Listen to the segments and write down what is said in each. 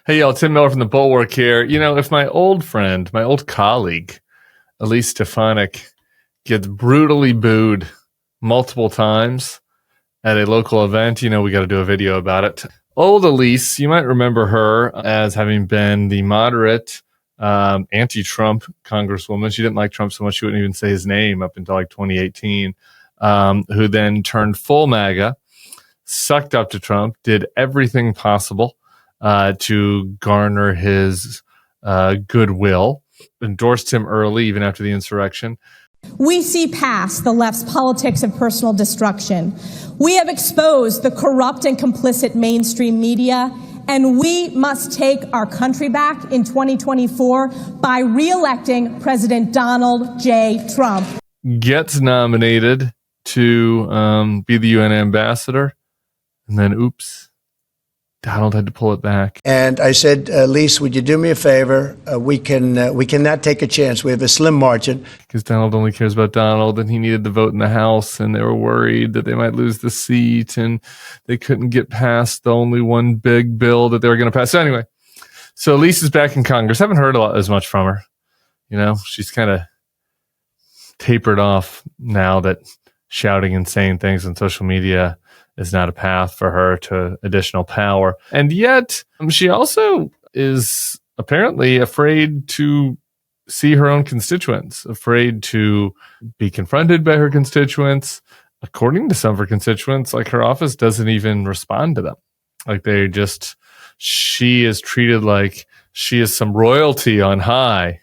Hey, y'all, Tim Miller from the Bulwark here. You know, if my old friend, my old colleague, Elise Stefanik, gets brutally booed multiple times at a local event, you know, we got to do a video about it. Old Elise, you might remember her as having been the moderate anti-Trump congresswoman. She didn't like Trump so much she wouldn't even say his name up until like 2018, who then turned full MAGA, sucked up to Trump, did everything possible to garner his goodwill, endorsed him early, even after the insurrection. We see past the left's politics of personal destruction. We have exposed the corrupt and complicit mainstream media, and we must take our country back in 2024 by re-electing President Donald J. Trump. Gets nominated to be the UN ambassador, and then oops, Donald had to pull it back. And I said, Lise, would you do me a favor? We cannot take a chance. We have a slim margin. Because Donald only cares about Donald, and he needed the vote in the House, and they were worried that they might lose the seat, and they couldn't get past the only one big bill that they were going to pass. So anyway, so Lise is back in Congress. Haven't heard as much from her. You know, she's kind of tapered off now that shouting and saying things on social media is not a path for her to additional power. And yet she also is apparently afraid to see her own constituents, afraid to be confronted by her constituents. According to some of her constituents, like her office doesn't even respond to them. Like she is treated like she is some royalty on high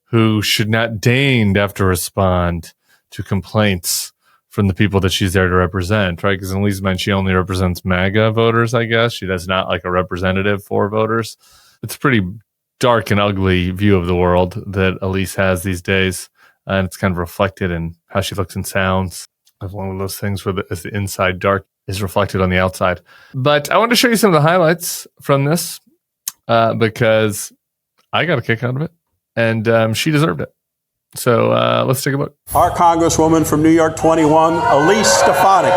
who should not deign to have to respond to complaints from the people that she's there to represent, right? Because in Elise's mind, she only represents MAGA voters, I guess. She does not like a representative for voters. It's a pretty dark and ugly view of the world that Elise has these days. And it's kind of reflected in how she looks and sounds. It's one of those things where the inside dark is reflected on the outside. But I wanted to show you some of the highlights from this because I got a kick out of it. And she deserved it. So let's take a look. Our Congresswoman from New York 21, Elise Stefanik.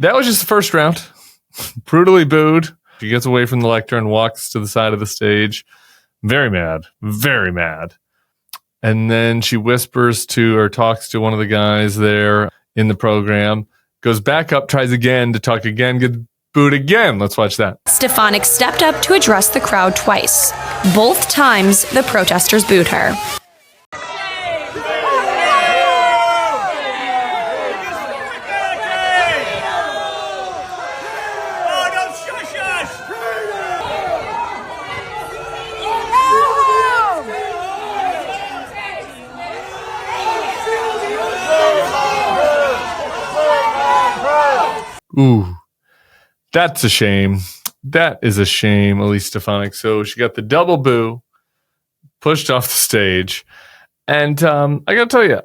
That was just the first round. Brutally booed. She gets away from the lectern and walks to the side of the stage. Very mad. Very mad. And then she whispers to or talks to one of the guys there in the program. Goes back up, tries again to talk again, gets booed again. Let's watch that. Stefanik stepped up to address the crowd twice. Both times, the protesters booed her. Ooh. That's a shame. That is a shame, Elise Stefanik. So she got the double boo, pushed off the stage. And I got to tell you,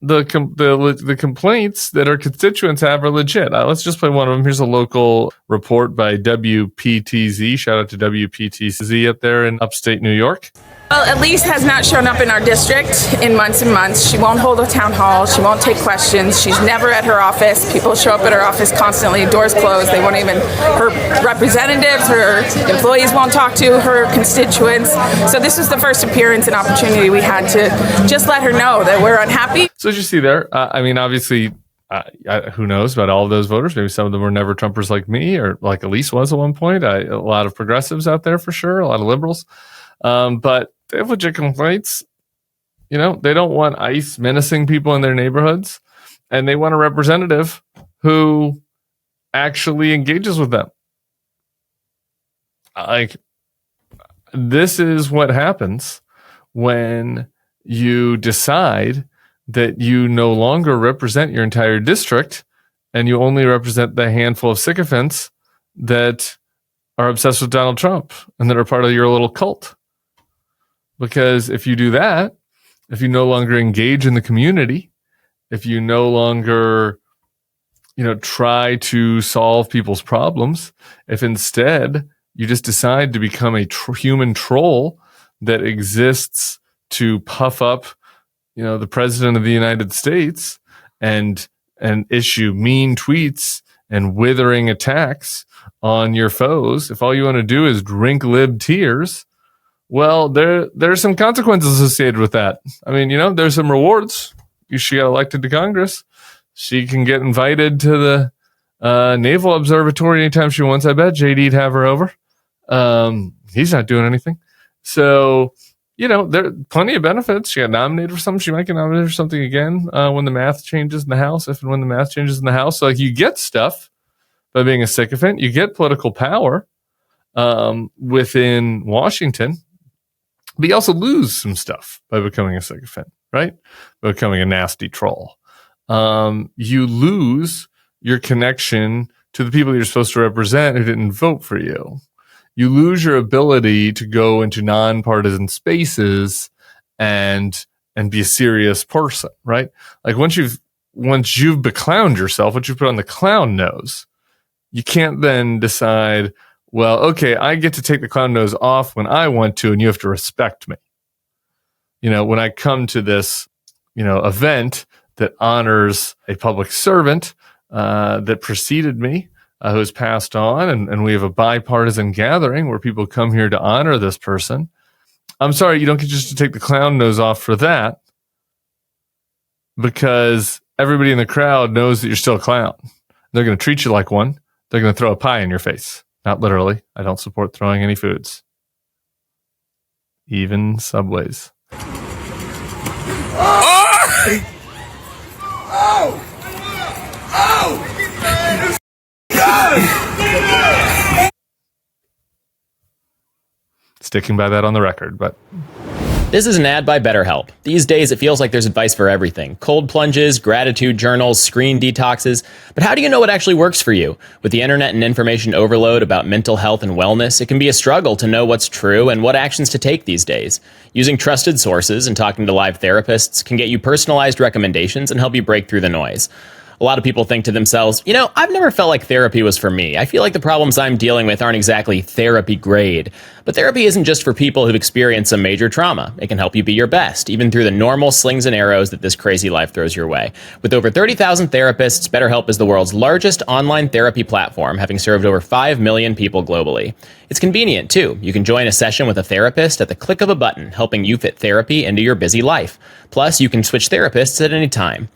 the complaints that her constituents have are legit. Let's just play one of them. Here's a local report by WPTZ. Shout out to WPTZ up there in upstate New York. Well, Elise has not shown up in our district in months and months. She won't hold a town hall. She won't take questions. She's never at her office. People show up at her office constantly, doors closed. They won't even, her representatives, her employees won't talk to her constituents. So this was the first appearance and opportunity we had to just let her know that we're unhappy. So as you see there, I mean, obviously, who knows about all of those voters? Maybe some of them were never Trumpers like me or like Elise was at one point. A lot of progressives out there for sure, a lot of liberals. But they have legit complaints. You know, they don't want ICE menacing people in their neighborhoods, and they want a representative who actually engages with them. Like, this is what happens when you decide that you no longer represent your entire district and you only represent the handful of sycophants that are obsessed with Donald Trump and that are part of your little cult. Because if you do that, if you no longer engage in the community, if you no longer, try to solve people's problems, if instead you just decide to become a human troll that exists to puff up, the president of the United States and and issue mean tweets and withering attacks on your foes, if all you want to do is drink lib tears, well, there's some consequences associated with that. I mean, there's some rewards. She got elected to Congress. She can get invited to the Naval Observatory anytime she wants. I bet JD'd have her over. He's not doing anything. So, there are plenty of benefits. She got nominated for something. She might get nominated for something again when the math changes in the House, if and when the math changes in the House. So, you get stuff by being a sycophant. You get political power within Washington. But you also lose some stuff by becoming a sycophant, right? By becoming a nasty troll. You lose your connection to the people you're supposed to represent who didn't vote for you. You lose your ability to go into nonpartisan spaces and be a serious person, right? Like once you've beclowned yourself, once you put on the clown nose, you can't then decide, well, okay, I get to take the clown nose off when I want to, and you have to respect me. When I come to this, event that honors a public servant that preceded me, who has passed on, and we have a bipartisan gathering where people come here to honor this person. I'm sorry, you don't get just to take the clown nose off for that, because everybody in the crowd knows that you're still a clown. They're going to treat you like one. They're going to throw a pie in your face. Not literally. I don't support throwing any foods. Even Subways. Sticking by that on the record, but... This is an ad by BetterHelp. These days, it feels like there's advice for everything. Cold plunges, gratitude journals, screen detoxes. But how do you know what actually works for you? With the internet and information overload about mental health and wellness, it can be a struggle to know what's true and what actions to take these days. Using trusted sources and talking to live therapists can get you personalized recommendations and help you break through the noise. A lot of people think to themselves, I've never felt like therapy was for me. I feel like the problems I'm dealing with aren't exactly therapy grade. But therapy isn't just for people who've experienced some major trauma. It can help you be your best, even through the normal slings and arrows that this crazy life throws your way. With over 30,000 therapists, BetterHelp is the world's largest online therapy platform, having served over 5 million people globally. It's convenient, too. You can join a session with a therapist at the click of a button, helping you fit therapy into your busy life. Plus, you can switch therapists at any time.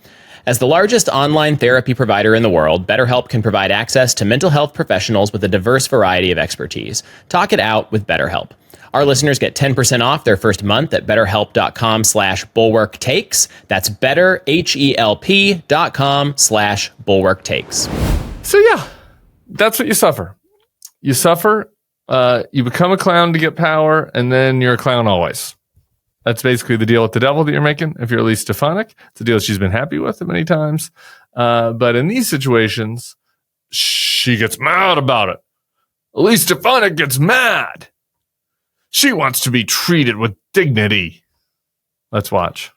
As the largest online therapy provider in the world, BetterHelp can provide access to mental health professionals with a diverse variety of expertise. Talk it out with BetterHelp. Our listeners get 10% off their first month at betterhelp.com/bulwarktakes. That's betterhelp.com/bulwarktakes. So yeah, that's what you suffer. You suffer, you become a clown to get power, and then you're a clown always. That's basically the deal with the devil that you're making. If you're Elise Stefanik, it's a deal she's been happy with many times. But in these situations, she gets mad about it. Elise Stefanik gets mad. She wants to be treated with dignity. Let's watch.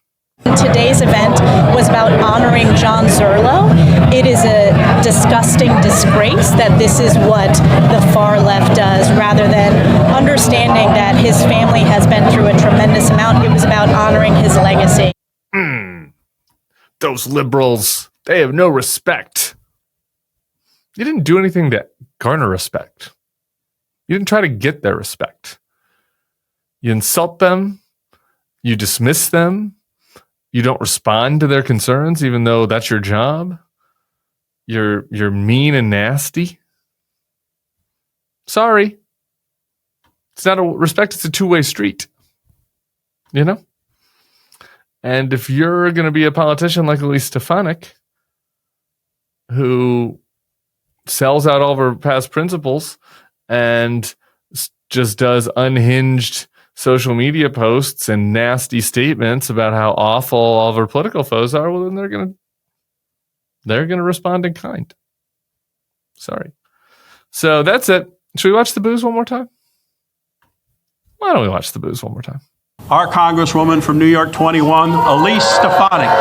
Today's event was about honoring John Zerlo. It is a disgusting disgrace that this is what the far left does, rather than understanding that his family has been through a tremendous amount. It was about honoring his legacy. Those liberals, they have no respect. You didn't do anything to garner respect. You didn't try to get their respect. You insult them. You dismiss them. You don't respond to their concerns, even though that's your job. You're mean and nasty. Sorry. It's not a respect, it's a two-way street. And if you're going to be a politician like Elise Stefanik, who sells out all of her past principles and just does unhinged social media posts and nasty statements about how awful all of her political foes are, well, then they're gonna respond in kind. Sorry. So that's it. Should we watch the booze one more time? Why don't we watch the booze one more time? Our Congresswoman from New York 21, Elise Stefanik.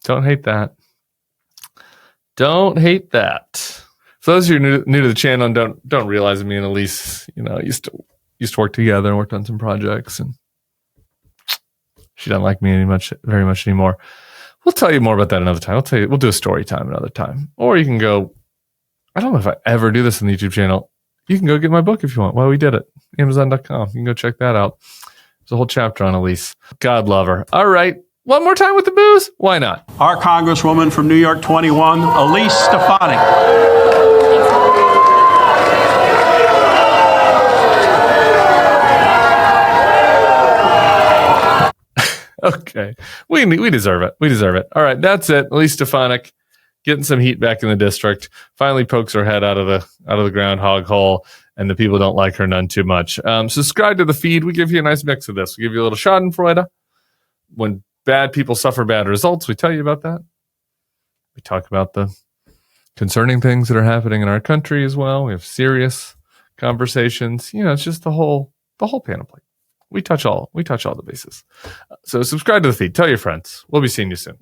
Don't hate that. Don't hate that. For those of you who are new to the channel and don't realize me and Elise, used to work together and worked on some projects, and she doesn't like me very much anymore. We'll tell you more about that another time. We'll do a story time another time. Or you can go, I don't know if I ever do this on the YouTube channel. You can go get my book if you want. Well, we did it. Amazon.com. You can go check that out. There's a whole chapter on Elise. God love her. All right. One more time with the booze? Why not? Our Congresswoman from New York 21, Elise Stefanik. Okay. We deserve it. We deserve it. All right. That's it. Elise Stefanik getting some heat back in the district. Finally pokes her head out of the groundhog hole, and the people don't like her none too much. Subscribe to the feed. We give you a nice mix of this. We give you a little schadenfreude. When bad people suffer bad results, we tell you about that. We talk about the concerning things that are happening in our country as well. We have serious conversations. It's just the whole panoply. We touch all the bases. So subscribe to the feed. Tell your friends. We'll be seeing you soon.